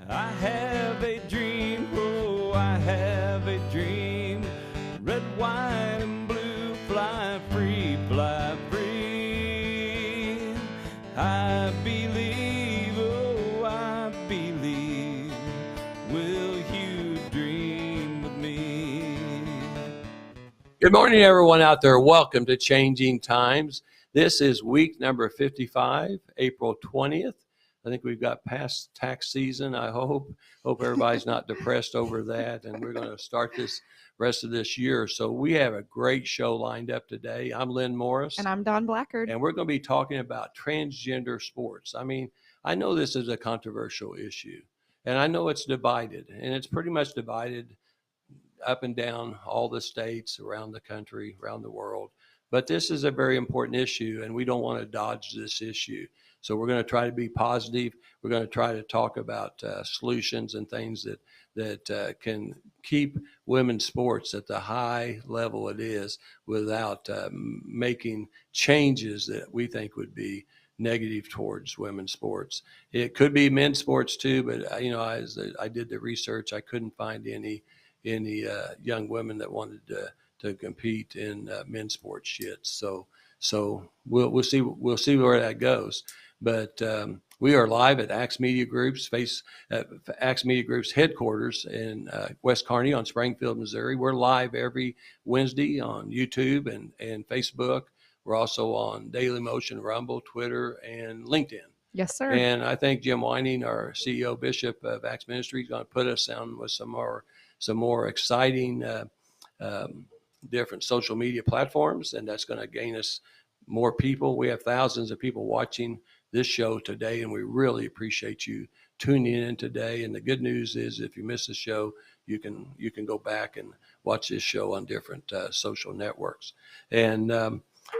I have a dream, oh, I have a dream. Red, white, and blue, fly free, fly free. I believe, oh, I believe. Will you dream with me? Good morning, everyone out there. Welcome to Changing Times. This is week number 55, April 20th. I think we've got past tax season. I hope everybody's not depressed over that. And we're going to start this rest of this year. So we have a great show lined up today. I'm Lynn Morris. And I'm Dawn Blackard. And we're going to be talking about transgender sports. I mean, I know this is a controversial issue, and I know it's divided, and it's pretty much divided up and down all the states around the country, around the world. But this is a very important issue, and we don't want to dodge this issue. So we're going to try to be positive. We're going to try to talk about solutions and things that can keep women's sports at the high level it is without making changes that we think would be negative towards women's sports. It could be men's sports too, but as I did the research, I couldn't find any young women that wanted to compete in men's sports yet. So we'll see where that goes. But we are live at Axe Media Group's Axe Media Group's headquarters in West Kearney on Springfield, Missouri. We're live every Wednesday on YouTube and Facebook. We're also on Daily Motion, Rumble, Twitter, and LinkedIn. Yes, sir. And I think Jim Whining, our CEO Bishop of Axe Ministry, is going to put us on with some more exciting different social media platforms, and that's going to gain us more people. We have thousands of people watching this show today, and we really appreciate you tuning in today. And the good news is, if you miss the show, you can go back and watch this show on different social networks. And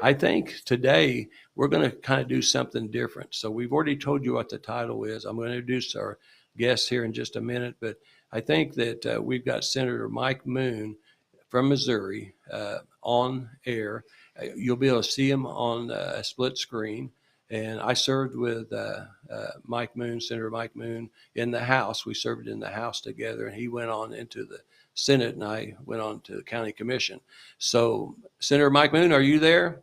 I think today we're going to kind of do something different. So we've already told you what the title is. I'm going to introduce our guests here in just a minute, but I think that we've got Senator Mike Moon from Missouri on air. You'll be able to see him on a split screen. And I served with Senator Mike Moon, in the House. We served in the House together, and he went on into the Senate, and I went on to the County Commission. So, Senator Mike Moon, are you there?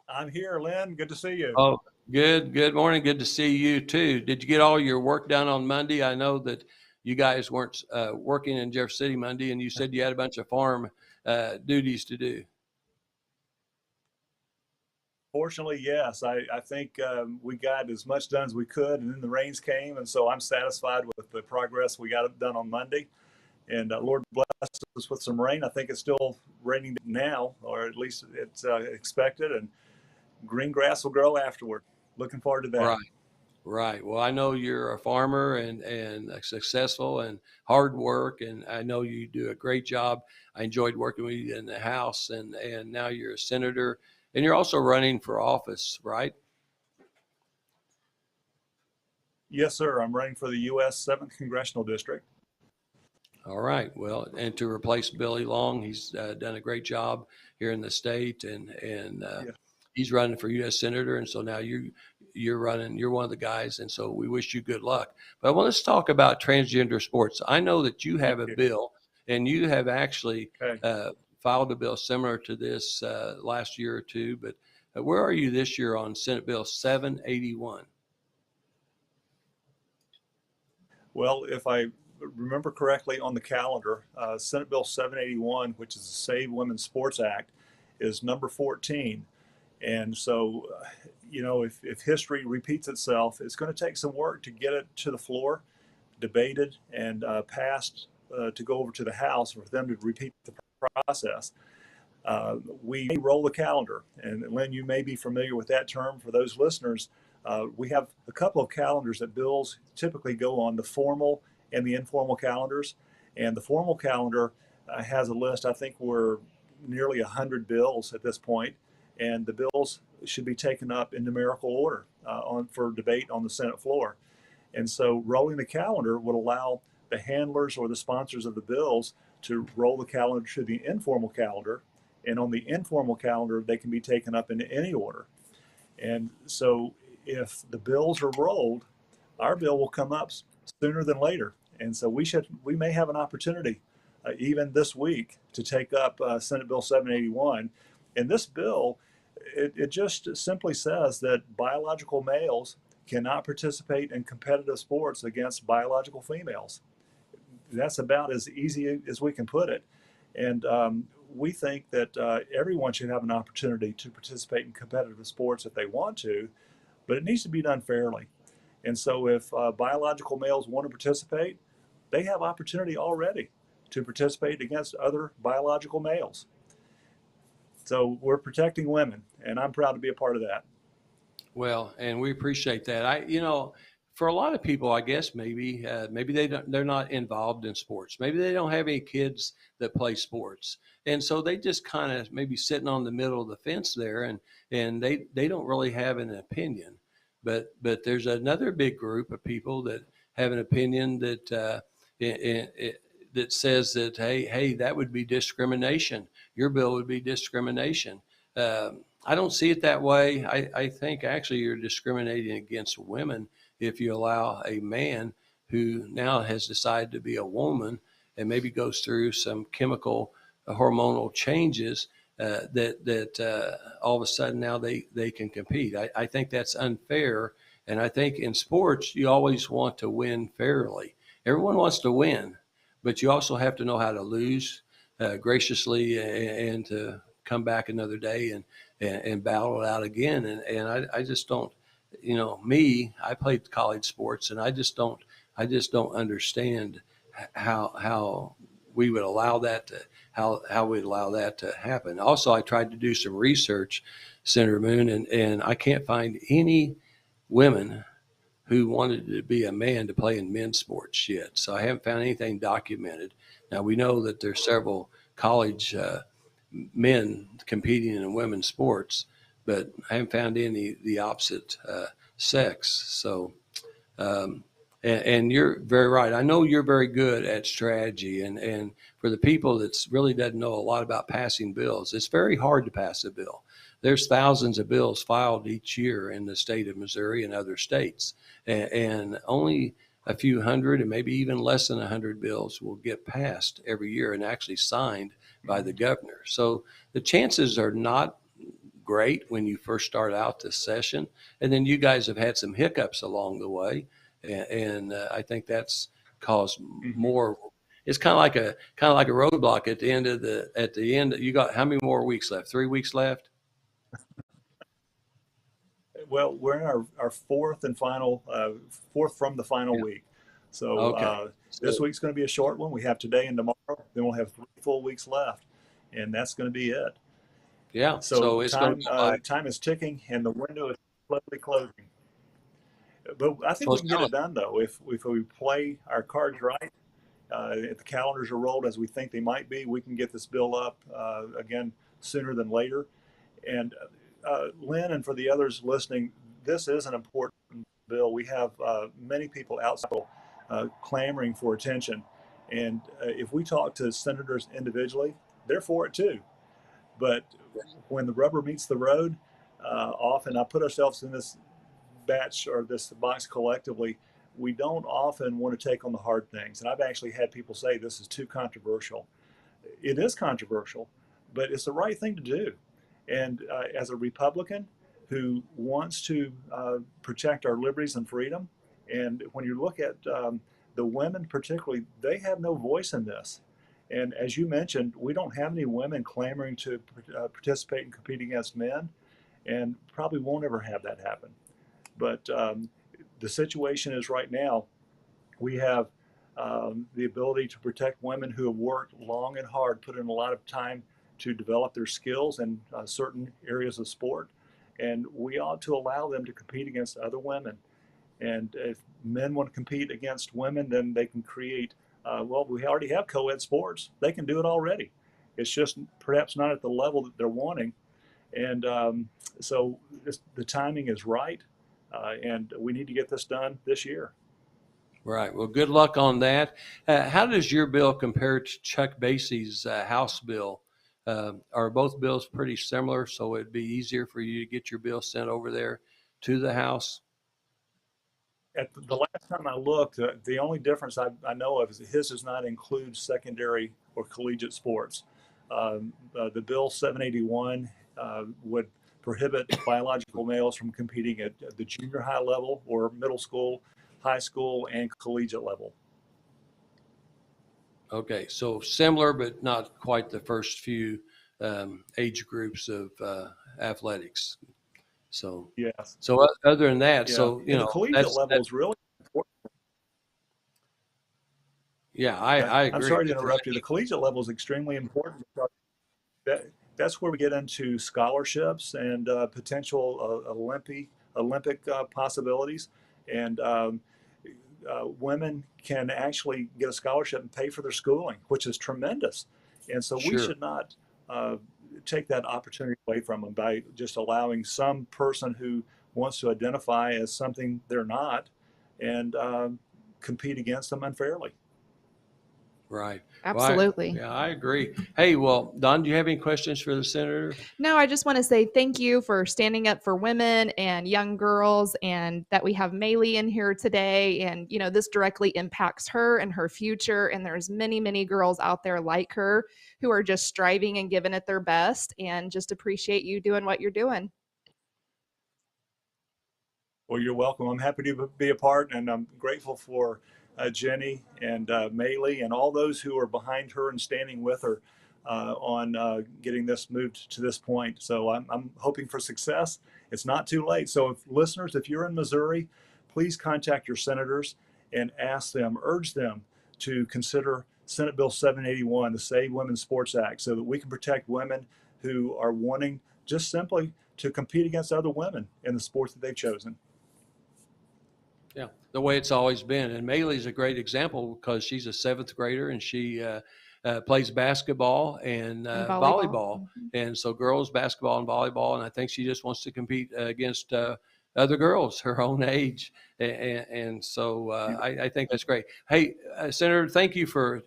I'm here, Lynn. Good to see you. Oh, good morning. Good to see you too. Did you get all your work done on Monday? I know that you guys weren't working in Jeff City Monday, and you said you had a bunch of farm duties to do. Fortunately, yes. I think we got as much done as we could, and then the rains came, and so I'm satisfied with the progress we got done on Monday. And Lord bless us with some rain. I think it's still raining now, or at least it's expected, and green grass will grow afterward. Looking forward to that. Right. Well, I know you're a farmer and successful and hard work, and I know you do a great job. I enjoyed working with you in the House, and now you're a senator, and you're also running for office, right? Yes, sir. I'm running for the U.S. 7th Congressional District. All right. Well, and to replace Billy Long, he's done a great job here in the state, and yeah. He's running for U.S. Senator, and so now you're running. You're one of the guys, and so we wish you good luck. But let's talk about transgender sports. I know that you have a bill, and you have actually filed a bill similar to this last year or two. But where are you this year on Senate Bill 781? Well, if I remember correctly on the calendar, Senate Bill 781, which is the Save Women's Sports Act, is number 14. And so, if history repeats itself, it's going to take some work to get it to the floor, debated, and passed to go over to the House for them to repeat the process. We roll the calendar. And Lynn, you may be familiar with that term. For those listeners, we have a couple of calendars that bills typically go on, the formal and the informal calendars. And the formal calendar has a list. I think we're nearly 100 bills at this point. And the bills should be taken up in numerical order for debate on the Senate floor. And so rolling the calendar would allow the handlers or the sponsors of the bills to roll the calendar to the informal calendar. And on the informal calendar, they can be taken up in any order. And so if the bills are rolled, our bill will come up sooner than later. And so we may have an opportunity even this week to take up Senate Bill 781. And this bill, it just simply says that biological males cannot participate in competitive sports against biological females. That's about as easy as we can put it. And we think that everyone should have an opportunity to participate in competitive sports if they want to, but it needs to be done fairly. And so if biological males want to participate, they have opportunity already to participate against other biological males. So we're protecting women, and I'm proud to be a part of that. Well, and we appreciate that. For a lot of people, I guess maybe they're not involved in sports. Maybe they don't have any kids that play sports, and so they just kind of maybe sitting on the middle of the fence there, and they don't really have an opinion. But there's another big group of people that have an opinion that that says that hey, that would be discrimination. Your bill would be discrimination. I don't see it that way. I think actually you're discriminating against women if you allow a man who now has decided to be a woman and maybe goes through some chemical hormonal changes that all of a sudden now they can compete. I think that's unfair. And I think in sports, you always want to win fairly. Everyone wants to win, but you also have to know how to lose graciously and to come back another day and battle it out again. And I just don't, I played college sports, and I just don't understand how we would allow that to how we'd allow that to happen. Also, I tried to do some research, Senator Moon, and I can't find any women who wanted to be a man to play in men's sports yet. So I haven't found anything documented. Now we know that there's several college men competing in women's sports, but I haven't found any the opposite sex. So, and you're very right. I know you're very good at strategy, and for the people that really doesn't know a lot about passing bills, it's very hard to pass a bill. There's thousands of bills filed each year in the state of Missouri and other states, and only a few hundred and maybe even less than 100 bills will get passed every year and actually signed by the governor. So the chances are not great when you first start out this session. And then you guys have had some hiccups along the way. And I think that's caused more. It's kind of like a roadblock at the end. You got how many more weeks left? 3 weeks left? Well, we're in our fourth from the final week. So Okay. This week's going to be a short one. We have today and tomorrow. Then we'll have 3 full weeks left, and that's going to be it. Yeah. So it's time, going to time is ticking, and the window is slowly closing. But I think we can get it done, though, if we play our cards right. If the calendars are rolled as we think they might be, we can get this bill up again sooner than later. And Lynn, and for the others listening, this is an important bill. We have many people outside clamoring for attention. And if we talk to senators individually, they're for it too. But when the rubber meets the road, often I put ourselves in this batch or this box collectively. We don't often want to take on the hard things. And I've actually had people say this is too controversial. It is controversial, but it's the right thing to do. And as a Republican who wants to protect our liberties and freedom, and when you look at the women particularly, they have no voice in this. And as you mentioned, we don't have any women clamoring to participate and compete against men, and probably won't ever have that happen. But the situation is right now, we have the ability to protect women who have worked long and hard, put in a lot of time to develop their skills in certain areas of sport. And we ought to allow them to compete against other women. And if men want to compete against women, then they can create, we already have co-ed sports. They can do it already. It's just perhaps not at the level that they're wanting. And so the timing is right. And we need to get this done this year. Right. Well, good luck on that. How does your bill compare to Chuck Basie's House bill? Are both bills pretty similar, so it'd be easier for you to get your bill sent over there to the House? at the last time I looked, the only difference I know of is that his does not include secondary or collegiate sports. The Bill 781 would prohibit biological males from competing at the junior high level or middle school, high school, and collegiate level. Okay, so similar, but not quite the first few age groups of athletics. So, yes. So other than that, Yeah. so And the collegiate level is really important. Yeah, I agree. I'm sorry to interrupt you. The collegiate level is extremely important because that's where we get into scholarships and potential Olympic possibilities. And women can actually get a scholarship and pay for their schooling, which is tremendous. And so we should not take that opportunity away from them by just allowing some person who wants to identify as something they're not and compete against them unfairly. Right. Absolutely. Yeah, I agree. Hey, well, Don, do you have any questions for the senator? No, I just want to say thank you for standing up for women and young girls, and that we have Maylee in here today. And, you know, this directly impacts her and her future. And there's many, many girls out there like her who are just striving and giving it their best, and just appreciate you doing what you're doing. Well, you're welcome. I'm happy to be a part, and I'm grateful for Jenny and Maylee and all those who are behind her and standing with her on getting this moved to this point. So I'm hoping for success. It's not too late. So listeners, if you're in Missouri, please contact your senators and ask them, urge them to consider Senate Bill 781, the Save Women's Sports Act, so that we can protect women who are wanting just simply to compete against other women in the sport that they've chosen. Yeah, the way it's always been. And Maylee's a great example because she's a 7th grader and she plays basketball and volleyball. And so girls basketball and volleyball. And I think she just wants to compete against other girls her own age. And so I think that's great. Hey, Senator, thank you for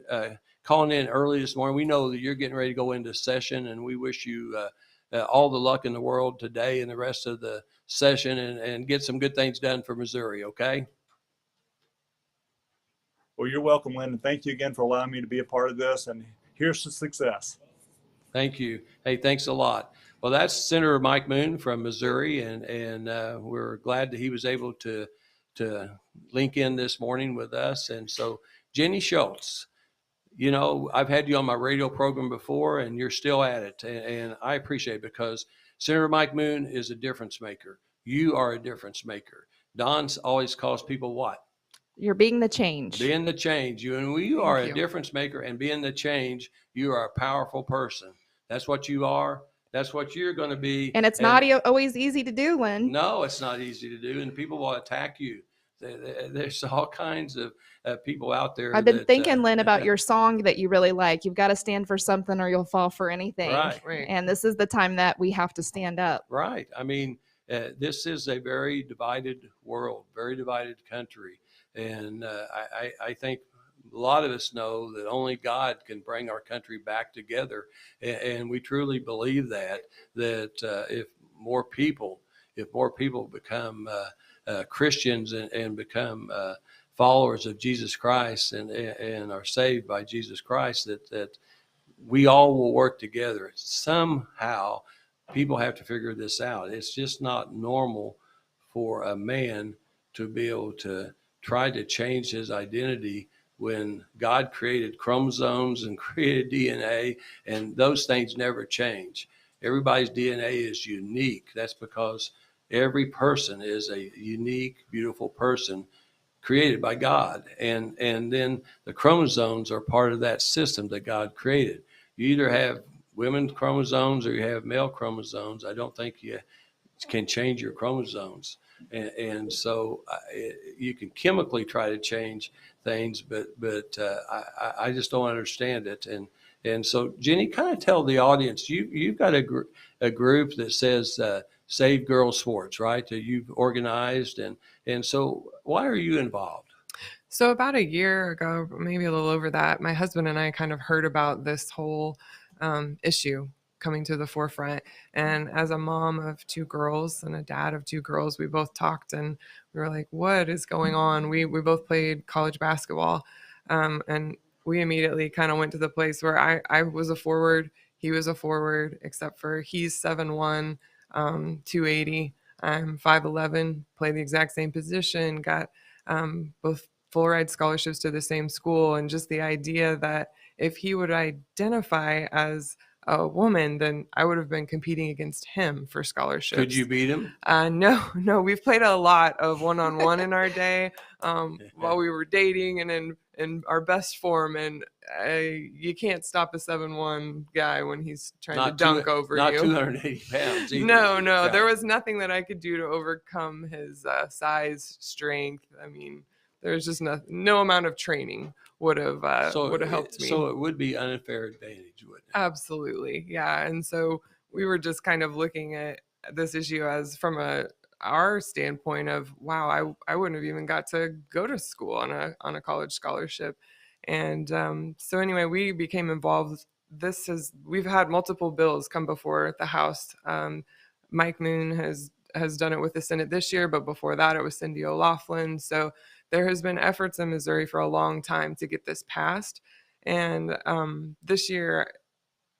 calling in early this morning. We know that you're getting ready to go into session, and we wish you all the luck in the world today and the rest of the session, and get some good things done for Missouri, okay? Well, you're welcome, Lynn, and thank you again for allowing me to be a part of this, and here's to success. Thank you. Hey, thanks a lot. Well, that's Senator Mike Moon from Missouri, and we're glad that he was able to link in this morning with us. And so, Jenny Schulze, you know, I've had you on my radio program before, and you're still at it, and I appreciate it because Senator Mike Moon is a difference maker. You are a difference maker. Don's always calls people what? You're being the change. Being the change. You are a difference maker, and being the change, you are a powerful person. That's what you are. That's what you're going to be. And it's not always easy to do, Lynn. No, it's not easy to do, and people will attack you. There's all kinds of people out there. I've been thinking, Lynn, about your song that you really like. You've got to stand for something or you'll fall for anything. Right. And this is the time that we have to stand up. Right. I mean, this is a very divided world, very divided country. And I think a lot of us know that only God can bring our country back together. And we truly believe that if more people become Christians and become followers of Jesus Christ and are saved by Jesus Christ, that we all will work together. Somehow people have to figure this out. It's just not normal for a man to be able to try to change his identity when God created chromosomes and created DNA, and those things never change. Everybody's DNA is unique. That's because every person is a unique, beautiful person created by God. And then the chromosomes are part of that system that God created. You either have women's chromosomes or you have male chromosomes. I don't think you can change your chromosomes. And so you can chemically try to change things, but I just don't understand it. And so, Jenny, kind of tell the audience, you've got a group that says Save Girls Sports, right? That you've organized, and so why are you involved? So about a year ago, maybe a little over that, my husband and I kind of heard about this whole issue coming to the forefront. And as a mom of 2 girls and a dad of 2 girls, we both talked and we were like, what is going on? We both played college basketball. And we immediately kind of went to the place where I was a forward, he was a forward, except for he's 7'1", 280. I'm 5'11", play the exact same position, got both full ride scholarships to the same school. And just the idea that if he would identify as a woman, then I would have been competing against him for scholarships. Could you beat him? No, we've played a lot of one-on-one in our day while we were dating and in our best form. And you can't stop a 7'1" guy when he's trying to dunk over you. Not 280 pounds either. No, Yeah. there was nothing that I could do to overcome his size, strength. I mean, there's just no amount of training would have helped me. So it would be unfair advantage, wouldn't it? Absolutely, yeah. And so we were just kind of looking at this issue as from our standpoint of, wow, I wouldn't have even got to go to school on a college scholarship. And so anyway, we became involved. We've had multiple bills come before the House. Mike Moon has done it with the Senate this year, but before that it was Cindy O'Laughlin. So there has been efforts in Missouri for a long time to get this passed. And this year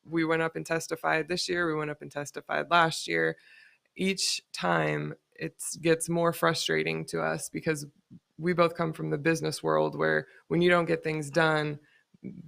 we went up and testified. This year we went up and testified last year. Each time it gets more frustrating to us because we both come from the business world where when you don't get things done,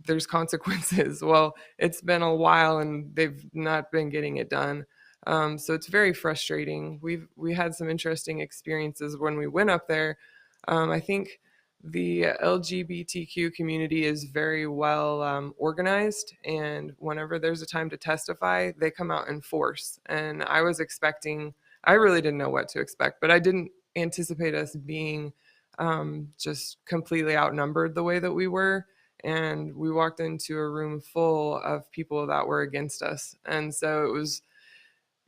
there's consequences. Well, it's been a while and they've not been getting it done. So it's very frustrating. We had some interesting experiences when we went up there. I think the LGBTQ community is very well organized, and whenever there's a time to testify, they come out in force. And I really didn't know what to expect, but I didn't anticipate us being just completely outnumbered the way that we were. And we walked into a room full of people that were against us. And so it was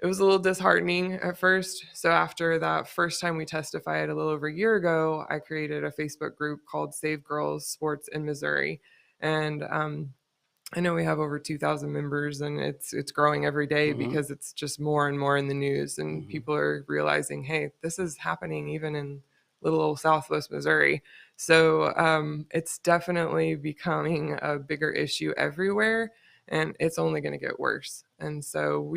a little disheartening at first. So after that first time we testified a little over a year ago, I created a Facebook group called Save Girls Sports in Missouri. And I know we have over 2,000 members, and it's growing every day because it's just more and more in the news, and people are realizing, hey, this is happening even in little old Southwest Missouri. So it's definitely becoming a bigger issue everywhere, and it's only going to get worse. And so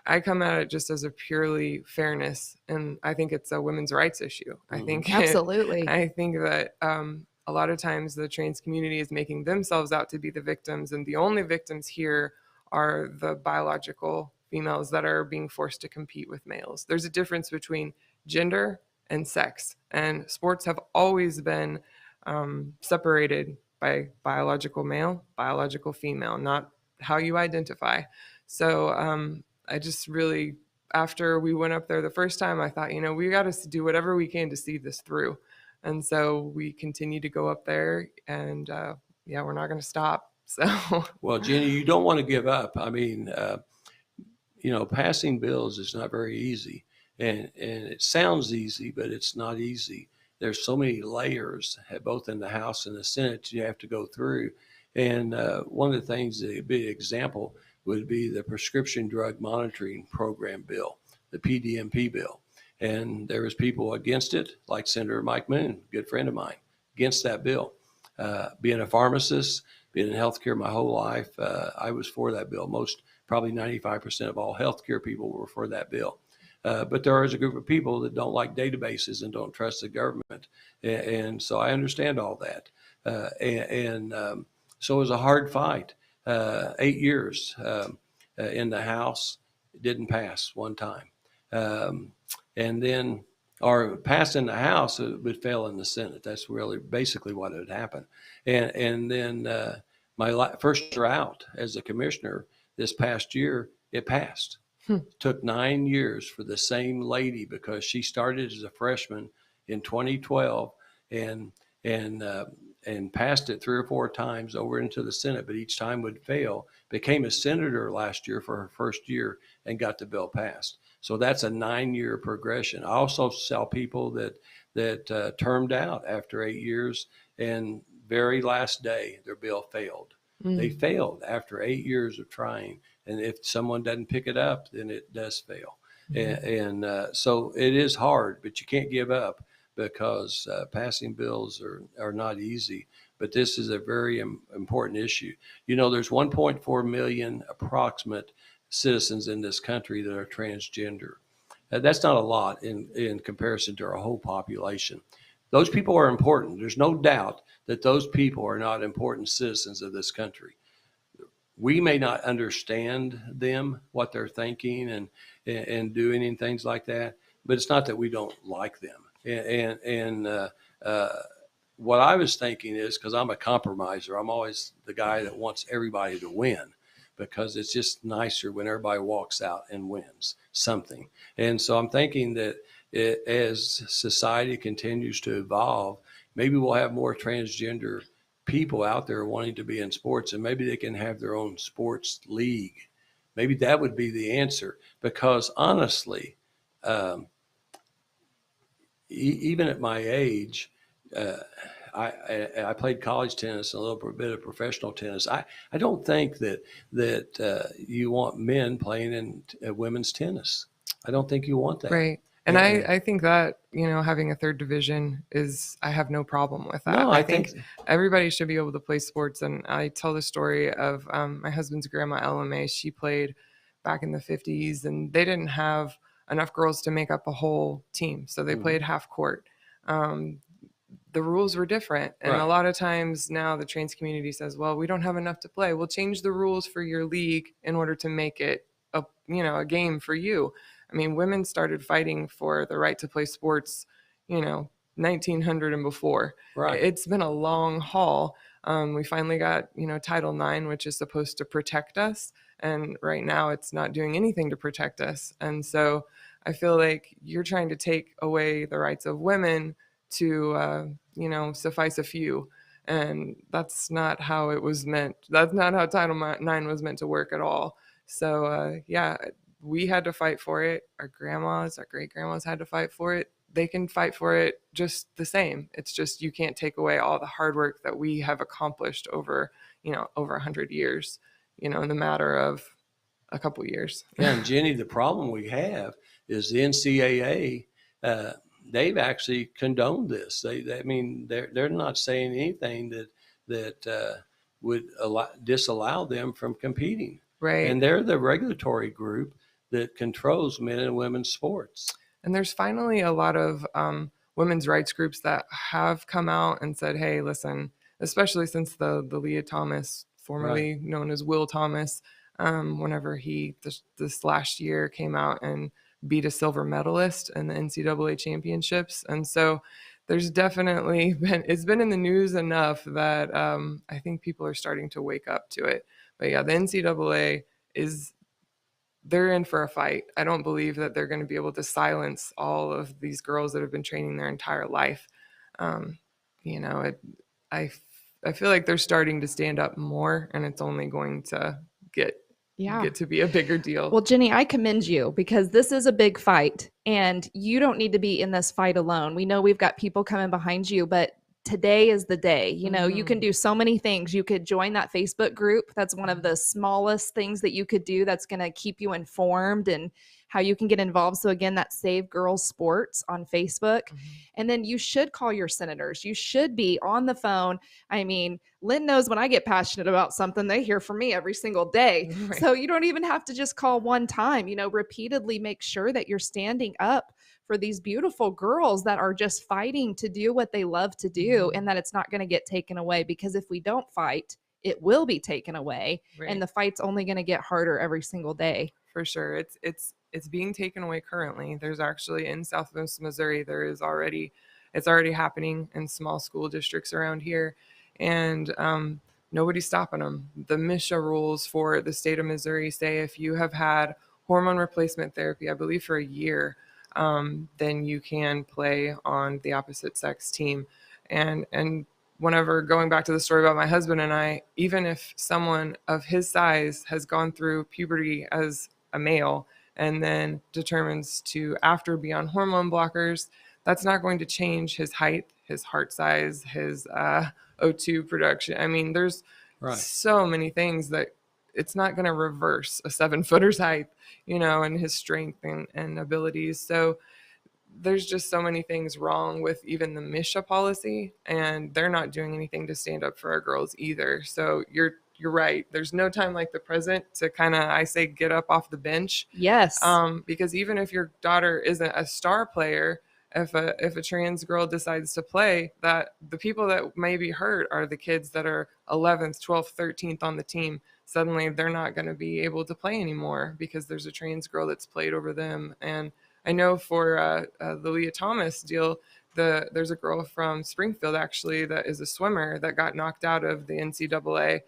I come at it just as a purely fairness, and I think it's a women's rights issue. I think Absolutely. I think that a lot of times the trans community is making themselves out to be the victims, and the only victims here are the biological females that are being forced to compete with males. There's a difference between gender and sex, and sports have always been separated by biological male, biological female, not how you identify. So I just really, after we went up there the first time, I thought, we got to do whatever we can to see this through. And so we continue to go up there, and we're not going to stop. So, well, Jenny, you don't want to give up. I mean, passing bills is not very easy, and it sounds easy, but it's not easy. There's so many layers, both in the House and the Senate, you have to go through. And one of the things, a big example would be the Prescription Drug Monitoring Program bill, the PDMP bill. And there was people against it, like Senator Mike Moon, a good friend of mine, against that bill. Being a pharmacist, being in healthcare my whole life, I was for that bill. Probably 95% of all healthcare people were for that bill. But there is a group of people that don't like databases and don't trust the government. And so I understand all that. So it was a hard fight. 8 years in the House, it didn't pass one time. And then, or pass in the House, it would fail in the Senate. That's really basically what had happened. And then my first year out as a commissioner this past year, it passed. It took 9 years for the same lady, because she started as a freshman in 2012 and passed it 3 or 4 times over into the Senate, but each time would fail. Became a senator last year for her first year and got the bill passed. So that's a 9-year progression. I also saw people that termed out after 8 years, and very last day their bill failed. They failed after 8 years of trying. And if someone doesn't pick it up, then it does fail. So it is hard, but you can't give up, because passing bills are not easy. But this is a very important issue. There's 1.4 million approximate citizens in this country that are transgender. That's not a lot in comparison to our whole population. Those people are important. There's no doubt that those people are not important citizens of this country. We may not understand them, what they're thinking and doing and things like that, but it's not that we don't like them. What I was thinking is, because I'm a compromiser, I'm always the guy that wants everybody to win, because it's just nicer when everybody walks out and wins something. And so I'm thinking that as society continues to evolve, maybe we'll have more transgender people out there wanting to be in sports, and maybe they can have their own sports league. Maybe that would be the answer, because honestly, even at my age, I played college tennis and a little bit of professional tennis. I don't think that you want men playing in women's tennis. I don't think you want that. Right. And I think that, having a third division I have no problem with that. No, I think everybody should be able to play sports. And I tell the story of my husband's grandma, LMA. She played back in the 50s, and they didn't have enough girls to make up a whole team. So they played half court. The rules were different. And a lot of times now the trans community says, well, we don't have enough to play. We'll change the rules for your league in order to make it a game for you. I mean, women started fighting for the right to play sports, 1900 and before. Right. It's been a long haul. We finally got, Title IX, which is supposed to protect us. And right now it's not doing anything to protect us. And so I feel like you're trying to take away the rights of women to, suffice a few. And that's not how it was meant. That's not how Title IX was meant to work at all. So, we had to fight for it. Our grandmas, our great grandmas had to fight for it. They can fight for it just the same. It's just, you can't take away all the hard work that we have accomplished over 100 years, in the matter of a couple years. Yeah, and Jenny, the problem we have is the NCAA, they've actually condoned this. They're not saying anything that would disallow them from competing. Right. And they're the regulatory group that controls men and women's sports. And there's finally a lot of women's rights groups that have come out and said, hey, listen, especially since the Leah Thomas, formerly known as Will Thomas, whenever he this last year came out and beat a silver medalist in the NCAA championships. And so there's definitely it's been in the news enough that I think people are starting to wake up to it. But yeah, the NCAA they're in for a fight. I don't believe that they're going to be able to silence all of these girls that have been training their entire life. I feel like they're starting to stand up more, and it's only going to get to be a bigger deal. Well, Jenny, I commend you, because this is a big fight, and you don't need to be in this fight alone. We know we've got people coming behind you, but today is the day. You can do so many things. You could join that Facebook group. That's one of the smallest things that you could do that's going to keep you informed and how you can get involved. So again, that's Save Girls Sports on Facebook. And then you should call your senators. You should be on the phone. I mean, Lynn knows when I get passionate about something, they hear from me every single day. Right. So you don't even have to just call one time, repeatedly make sure that you're standing up for these beautiful girls that are just fighting to do what they love to do, and that it's not going to get taken away, because if we don't fight, it will be taken away. Right. And the fight's only going to get harder every single day. For sure. It's being taken away currently. There's actually in Southwest Missouri, it's already happening in small school districts around here. And nobody's stopping them. The MSHA rules for the state of Missouri say if you have had hormone replacement therapy, I believe for a year, then you can play on the opposite sex team. And whenever, going back to the story about my husband and I, even if someone of his size has gone through puberty as a male and then determines to after be on hormone blockers, that's not going to change his height, his heart size, his O2 production. I mean, there's Right. so many things that it's not going to reverse a 7-footer's height, and his strength and abilities. So there's just so many things wrong with even the Misha policy, and they're not doing anything to stand up for our girls either. So you're right. There's no time like the present to kind of, I say, get up off the bench. Yes. Because even if your daughter isn't a star player, if a trans girl decides to play, that the people that may be hurt are the kids that are 11th, 12th, 13th on the team. Suddenly they're not going to be able to play anymore because there's a trans girl that's played over them. And I know for the Leah Thomas deal, there's a girl from Springfield actually that is a swimmer that got knocked out of the NCAA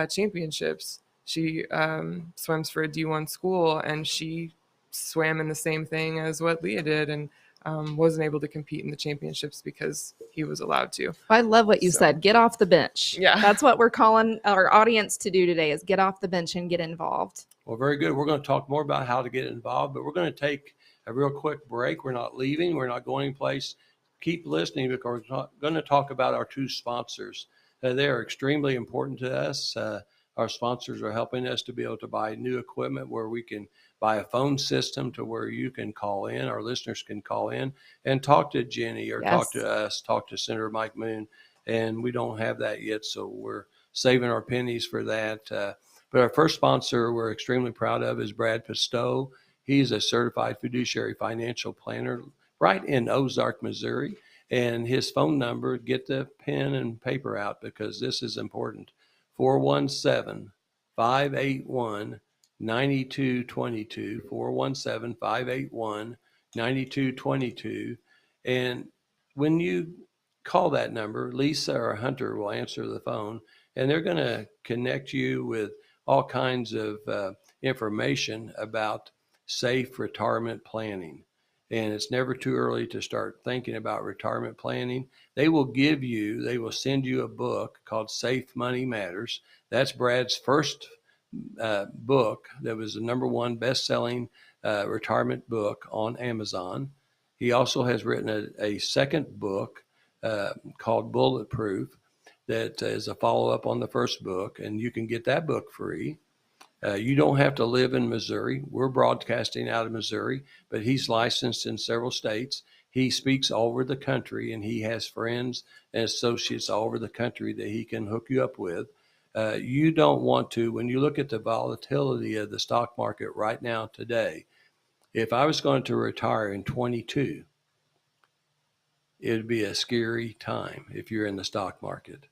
championships. She swims for a D1 school, and she swam in the same thing as what Leah did, and wasn't able to compete in the championships because he was allowed to. I love what you said. Get off the bench. Yeah. That's what we're calling our audience to do today, is get off the bench and get involved. Well, very good. We're going to talk more about how to get involved, but we're going to take a real quick break. We're not leaving. We're not going anyplace. Keep listening, because we're going to talk about our two sponsors. They are extremely important to us. Our sponsors are helping us to be able to buy new equipment where we can buy a phone system to where you can call in, our listeners can call in and talk to Jenny or talk to us, talk to Senator Mike Moon. And we don't have that yet, so we're saving our pennies for that. But our first sponsor we're extremely proud of is Brad Pistow. He's a certified fiduciary financial planner right in Ozark, Missouri. And his phone number, get the pen and paper out because this is important, 417-581-9222, 417-581-9222. And when you call that number, Lisa or Hunter will answer the phone, and they're going to connect you with all kinds of information about safe retirement planning. And it's never too early to start thinking about retirement planning. They will send you a book called Safe Money Matters. That's Brad's first book that was the #1 best-selling retirement book on Amazon. He also has written a second book called Bulletproof that is a follow-up on the first book, and you can get that book free. You don't have to live in Missouri. We're broadcasting out of Missouri, but he's licensed in several states. He speaks all over the country, and he has friends and associates all over the country that he can hook you up with. You don't want to, when you look at the volatility of the stock market right now today, if I was going to retire in 22, it would be a scary time if you're in the stock market.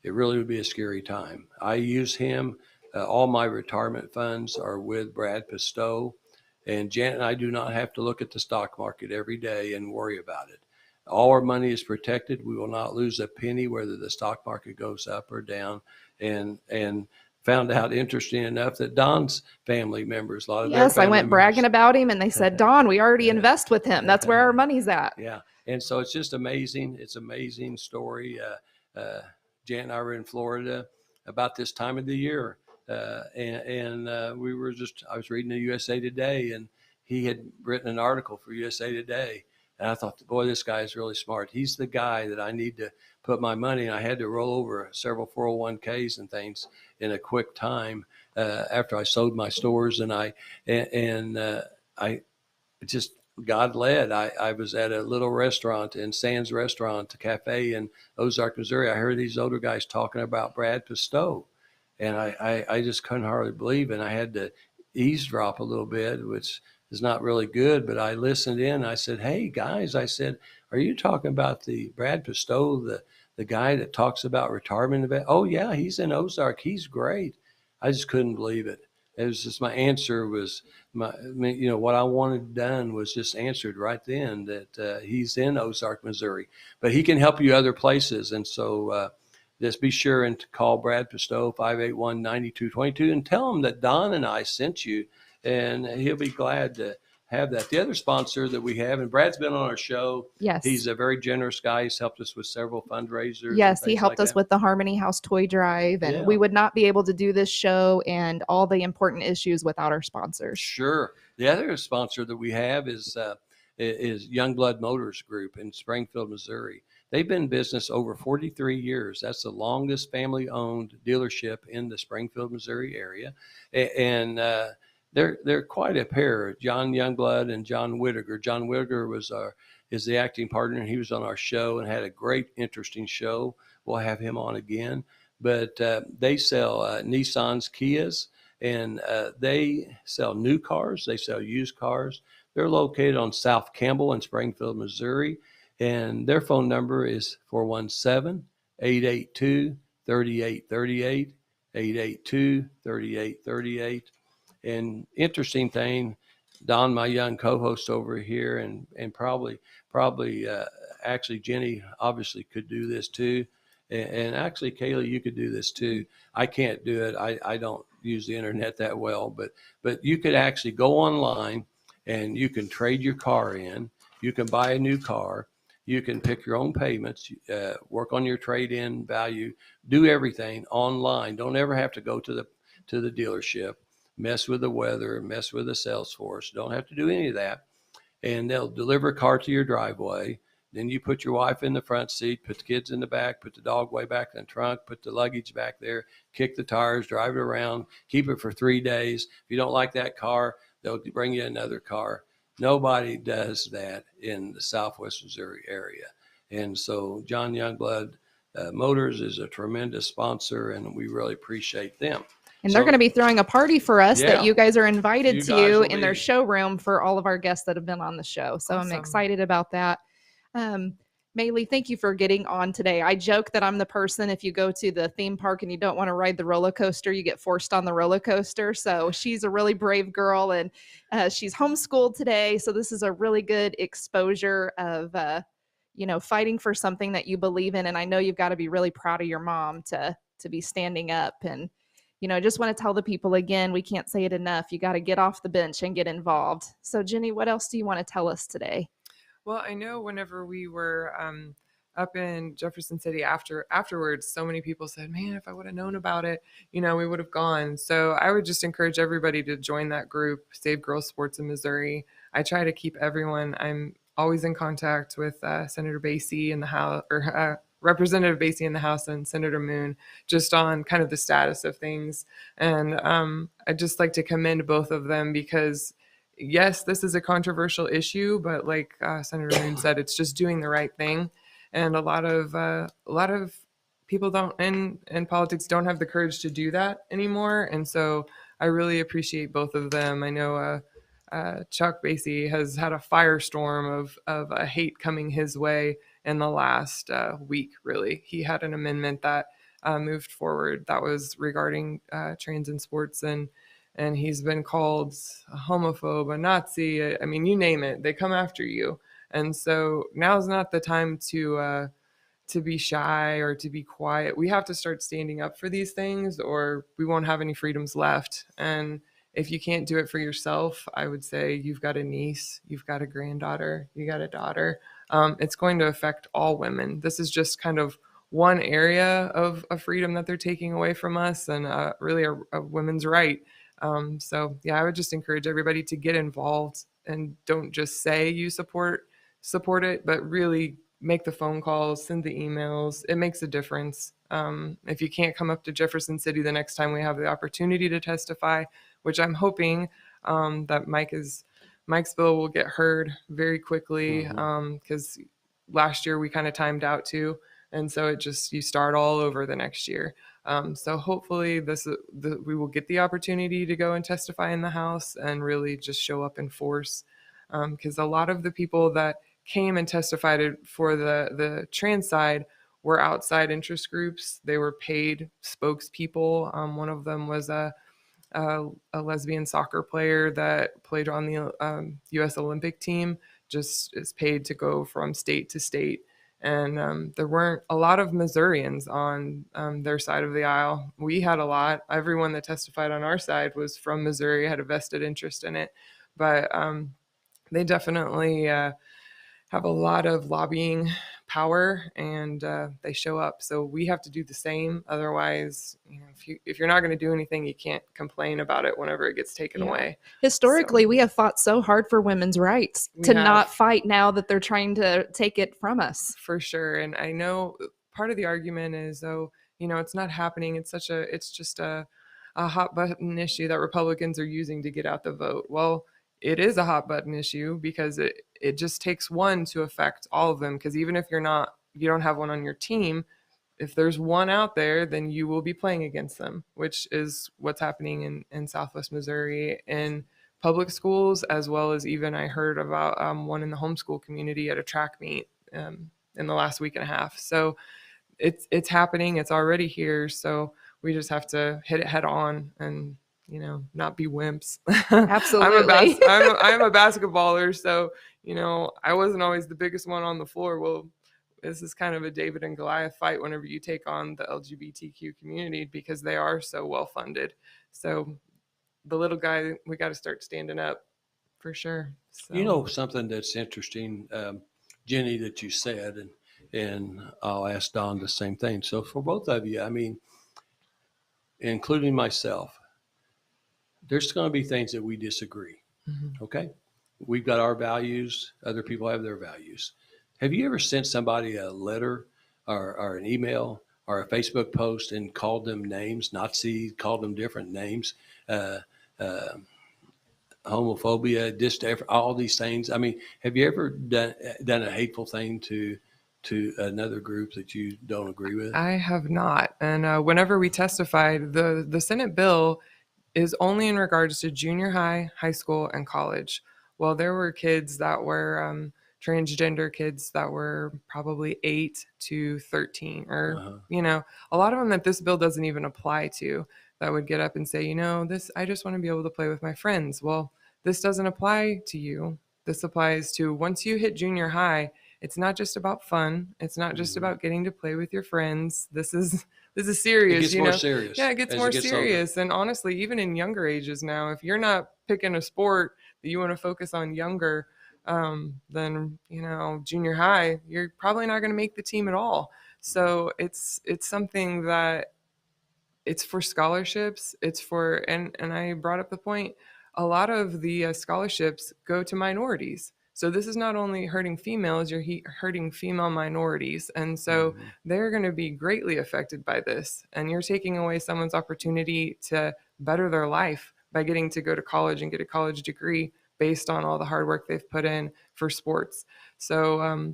It really would be a scary time. I use him. All my retirement funds are with Brad Pistow, and Janet and I do not have to look at the stock market every day and worry about it. All our money is protected. We will not lose a penny whether the stock market goes up or down. And found out, interesting enough, that Don's family members, a lot of their family I went members, bragging about him, and they said, Don, we already invest with him. That's where our money's at. Yeah. And so it's just amazing. It's an amazing story. Janet and I were in Florida about this time of the year. I was reading the USA Today, and he had written an article for USA Today. And I thought, boy, this guy is really smart. He's the guy that I need to put my money in. I had to roll over several 401ks and things in a quick time after I sold my stores. And I just, God led. I was at a little restaurant in Sands Restaurant Cafe in Ozark, Missouri. I heard these older guys talking about Brad Pistow. And I just couldn't hardly believe it. And I had to eavesdrop a little bit, which is not really good. But I listened in. And I said, hey, guys, I said, are you talking about the Brad Pistow, the guy that talks about retirement event? Oh, yeah, he's in Ozark. He's great. I just couldn't believe it. It was just my answer was, what I wanted done was just answered right then, that he's in Ozark, Missouri. But he can help you other places. And so just be sure and call Brad Pistow, 581-9222, and tell him that Don and I sent you, and he'll be glad to have that. The other sponsor that we have, and Brad's been on our show. Yes. He's a very generous guy. He's helped us with several fundraisers. Yes, he helped us with the Harmony House toy drive, and we would not be able to do this show and all the important issues without our sponsors. Sure. The other sponsor that we have is Youngblood Motors Group in Springfield, Missouri. They've been in business over 43 years. That's the longest family-owned dealership in the Springfield, Missouri area, and they're quite a pair. John Youngblood and John Whittaker. John Whittaker is the acting partner, and he was on our show and had a great, interesting show. We'll have him on again. But they sell Nissans, Kias, and they sell new cars. They sell used cars. They're located on South Campbell in Springfield, Missouri, and their phone number is 417-882-3838, 882-3838. And interesting thing, Don, my young co-host over here, and probably actually Jenny obviously could do this too. And actually, Kaylee, you could do this too. I can't do it. I don't use the internet that well, but you could actually go online and you can trade your car in. You can buy a new car. You can pick your own payments, work on your trade-in value, do everything online. Don't ever have to go to the dealership, mess with the weather, mess with the sales force. Don't have to do any of that. And they'll deliver a car to your driveway. Then you put your wife in the front seat, put the kids in the back, put the dog way back in the trunk, put the luggage back there, kick the tires, drive it around, keep it for 3 days. If you don't like that car, they'll bring you another car. Nobody does that in the Southwest Missouri area. And so John Youngblood Motors is a tremendous sponsor, and we really appreciate them. And they're going to be throwing a party for us that you guys are invited to in their be. showroom for all of our guests that have been on the show. So Awesome. I'm excited about that. Maylee, thank you for getting on today. I joke that I'm the person, if you go to the theme park and you don't want to ride the roller coaster, you get forced on the roller coaster. So she's a really brave girl, and she's homeschooled today. So this is a really good exposure of, fighting for something that you believe in. And I know you've got to be really proud of your mom to be standing up. And, I just want to tell the people again, we can't say it enough. You got to get off the bench and get involved. So Jenny, what else do you want to tell us today? Well, I know whenever we were up in Jefferson City afterwards, so many people said, man, if I would have known about it, we would have gone. So I would just encourage everybody to join that group, Save Girls Sports in Missouri. I try to keep everyone. I'm always in contact with Senator Basie in the House, or Representative Basie in the House, and Senator Moon, just on kind of the status of things. And I'd just like to commend both of them because yes, this is a controversial issue, but like Senator Moon said, it's just doing the right thing. And a lot of people don't in politics don't have the courage to do that anymore. And so I really appreciate both of them. I know Chuck Basie has had a firestorm of hate coming his way in the last week. Really, he had an amendment that moved forward that was regarding trans in sports, and he's been called a homophobe, a Nazi. I mean, you name it, they come after you. And so now's not the time to be shy or to be quiet. We have to start standing up for these things, or we won't have any freedoms left. And if you can't do it for yourself, I would say you've got a niece, you've got a granddaughter, you got a daughter. It's going to affect all women. This is just kind of one area of freedom that they're taking away from us, and really a women's right. So yeah, I would just encourage everybody to get involved and don't just say you support it, but really make the phone calls, send the emails. It makes a difference. If you can't come up to Jefferson City the next time we have the opportunity to testify, which I'm hoping that Mike's bill will get heard very quickly, because last year we kind of timed out too. And so you start all over the next year. So hopefully we will get the opportunity to go and testify in the House and really just show up in force. Because a lot of the people that came and testified for the trans side were outside interest groups. They were paid spokespeople. One of them was a lesbian soccer player that played on the U.S. Olympic team, just is paid to go from state to state. And there weren't a lot of Missourians on their side of the aisle. We had a lot. Everyone that testified on our side was from Missouri, had a vested interest in it. But they definitely have a lot of lobbying power, and they show up. So we have to do the same. Otherwise, if you're not going to do anything, you can't complain about it whenever it gets taken away. Historically, So, we have fought so hard for women's rights We to have. not fight now that they're trying to take it from us. For sure. And I know part of the argument is, it's not happening. It's just a hot button issue that Republicans are using to get out the vote. Well, it is a hot button issue because it just takes one to affect all of them. Because even if you don't have one on your team, if there's one out there, then you will be playing against them, which is what's happening in Southwest Missouri in public schools, as well as even I heard about one in the homeschool community at a track meet in the last week and a half. So it's happening. It's already here. So we just have to hit it head on and, not be wimps. Absolutely. I'm a basketballer. So, I wasn't always the biggest one on the floor. Well, this is kind of a David and Goliath fight whenever you take on the LGBTQ community because they are so well funded. So the little guy, we got to start standing up for sure. So. Something that's interesting, Jenny, that you said, and I'll ask Don the same thing. So for both of you, I mean, including myself, there's going to be things that we disagree. Mm-hmm. Okay. We've got our values. Other people have their values. Have you ever sent somebody a letter or an email or a Facebook post and called them names, Nazi, called them different names, homophobia, just all these things? I mean, have you ever done a hateful thing to another group that you don't agree with? I have not. And whenever we testified, the Senate bill is only in regards to junior high, high school, and college. Well, there were kids that were transgender kids that were probably 8 to 13 or, a lot of them that this bill doesn't even apply to, that would get up and say, I just want to be able to play with my friends. Well, this doesn't apply to you. This applies to once you hit junior high, it's not just about fun. It's not just about getting to play with your friends. This is serious. It gets more serious. Yeah, it gets more serious. And honestly, even in younger ages now, if you're not picking a sport that you want to focus on younger, then junior high, you're probably not going to make the team at all. So it's something that it's for scholarships. It's for and I brought up the point. A lot of the scholarships go to minorities. So this is not only hurting females, you're hurting female minorities. And so they're going to be greatly affected by this. And you're taking away someone's opportunity to better their life by getting to go to college and get a college degree based on all the hard work they've put in for sports. So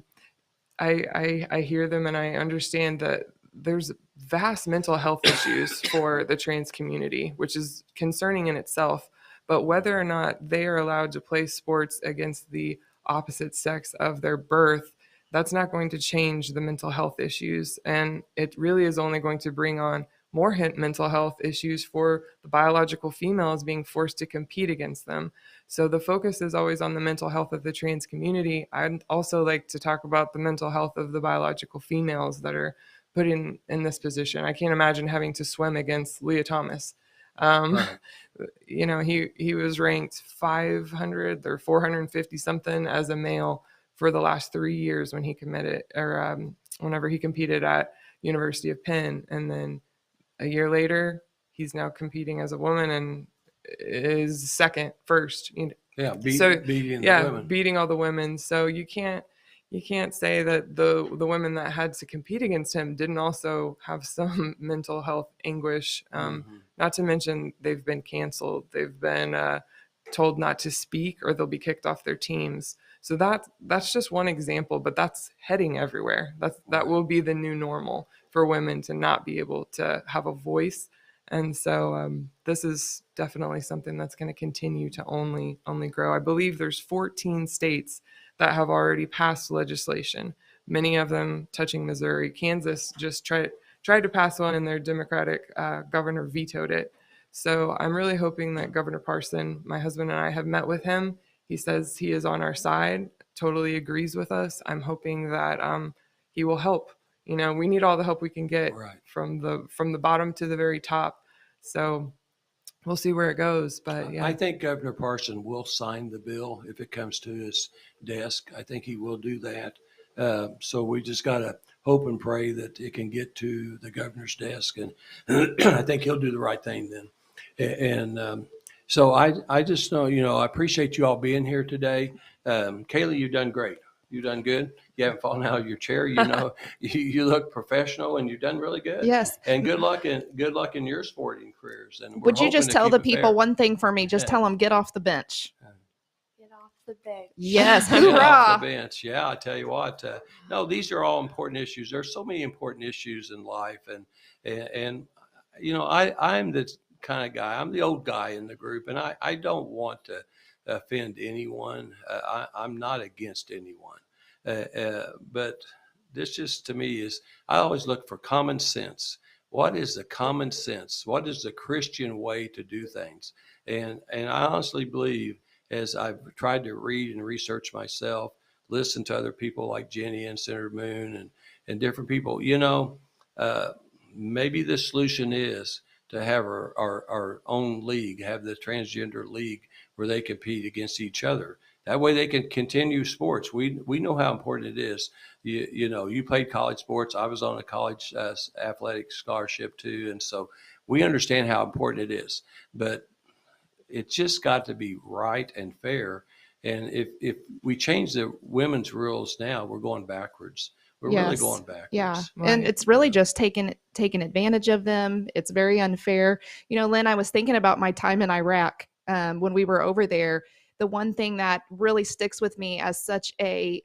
I hear them and I understand that there's vast mental health issues for the trans community, which is concerning in itself. But whether or not they are allowed to play sports against the opposite sex of their birth, that's not going to change the mental health issues. And it really is only going to bring on more mental health issues for the biological females being forced to compete against them. So the focus is always on the mental health of the trans community. I'd also like to talk about the mental health of the biological females that are put in this position. I can't imagine having to swim against Leah Thomas. Right. He was ranked 500 or 450 something as a male for the last 3 years when he committed or whenever he competed at University of Penn. And then a year later, he's now competing as a woman and is first. Yeah, beating all the women. So you can't say that the women that had to compete against him didn't also have some mental health anguish. Not to mention they've been canceled. They've been told not to speak or they'll be kicked off their teams. So that's just one example, but that's heading everywhere. That will be the new normal for women to not be able to have a voice. And so this is definitely something that's going to continue to only grow. I believe there's 14 states that have already passed legislation, many of them touching Missouri. Kansas just tried to pass one and their Democratic governor vetoed it. So I'm really hoping that Governor Parson, my husband and I have met with him. He says he is on our side, totally agrees with us. I'm hoping that he will help. We need all the help we can get from the bottom to the very top. So we'll see where it goes. But yeah, I think Governor Parson will sign the bill if it comes to his desk. I think he will do that. So we just got to hope and pray that it can get to the governor's desk, and I think he'll do the right thing then. And so I just know, I appreciate you all being here today. Kaylee, you've done great. You've done good. You haven't fallen out of your chair. You look professional, and you've done really good. Yes. And good luck in your sporting careers. And Would you just tell the people one thing for me? Just tell them, get off the bench. Get off the bench. Yes. Get off Hoorah. the bench. Yeah, I tell you what. No, these are all important issues. There's so many important issues in life, and I'm the kind of guy. I'm the old guy in the group, and I don't want to offend anyone. I'm not against anyone, but this just to me is, I always look for common sense. What is the common sense? What is the Christian way to do things? And I honestly believe, as I've tried to read and research myself, listen to other people like Junny and Senator Moon and different people, maybe the solution is to have our own league, have the transgender league where they compete against each other. That way they can continue sports. We know how important it is. You played college sports. I was on a college athletic scholarship too. And so we understand how important it is, but it's just got to be right and fair. And if we change the women's rules now, we're going backwards. We're really going backwards. Yeah. Right. And it's really just taking advantage of them. It's very unfair. Lynn, I was thinking about my time in Iraq when we were over there. The one thing that really sticks with me as such a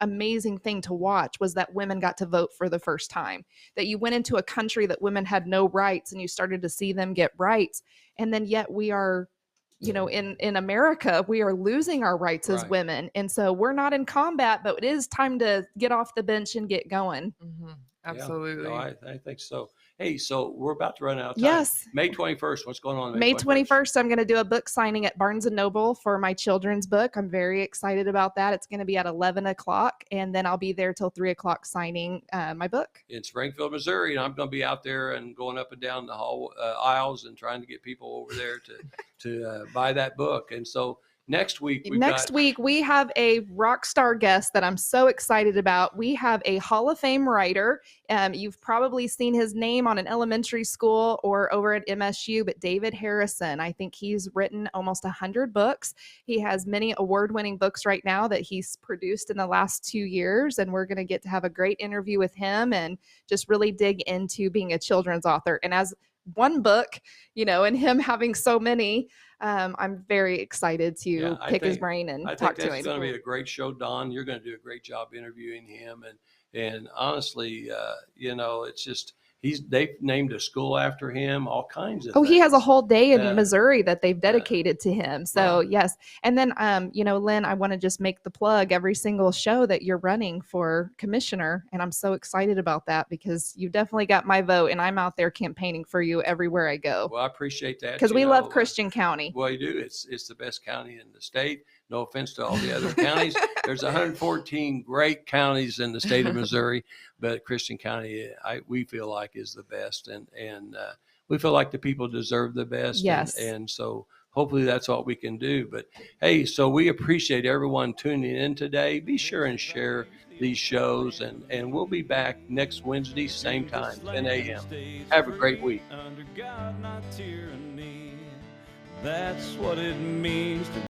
amazing thing to watch was that women got to vote for the first time. That you went into a country that women had no rights, and you started to see them get rights. And then yet we are, in America, we are losing our rights as women. And so we're not in combat, but it is time to get off the bench and get going. Mm-hmm. Absolutely. Yeah, no, I think so. Hey, so we're about to run out of time. Yes. May 21st. What's going on? May 21st, I'm going to do a book signing at Barnes & Noble for my children's book. I'm very excited about that. It's going to be at 11 o'clock, and then I'll be there till 3 o'clock signing my book. In Springfield, Missouri, and I'm going to be out there and going up and down the aisles and trying to get people over there to buy that book. And so next week we have a rock star guest that I'm so excited about. We have a Hall of Fame writer. You've probably seen his name on an elementary school or over at MSU, but David Harrison. I think he's written almost 100 books. He has many award-winning books right now that he's produced in the last 2 years, and we're going to get to have a great interview with him and just really dig into being a children's author. And as one book, and him having so many, I'm very excied to pick his brain and talk to him. It's going to be a great show, Don. You're going to do a great job interviewing him, and honestly, it's just they've named a school after him, all kinds of things. He has a whole day in Missouri that they've dedicated to him. So yes. And then, Lynn, I want to just make the plug every single show that you're running for commissioner. And I'm so excited about that because you definitely got my vote, and I'm out there campaigning for you everywhere I go. Well, I appreciate that. Because we love Christian County. Well, you do. It's the best county in the state. No offense to all the other counties. There's 114 great counties in the state of Missouri, but Christian County, we feel like is the best, and we feel like the people deserve the best. Yes. And so hopefully that's what we can do. But hey, so we appreciate everyone tuning in today. Be sure and share these shows, and we'll be back next Wednesday, same time, 10 a.m. Have a great week. Under God, not tyranny. That's what it means to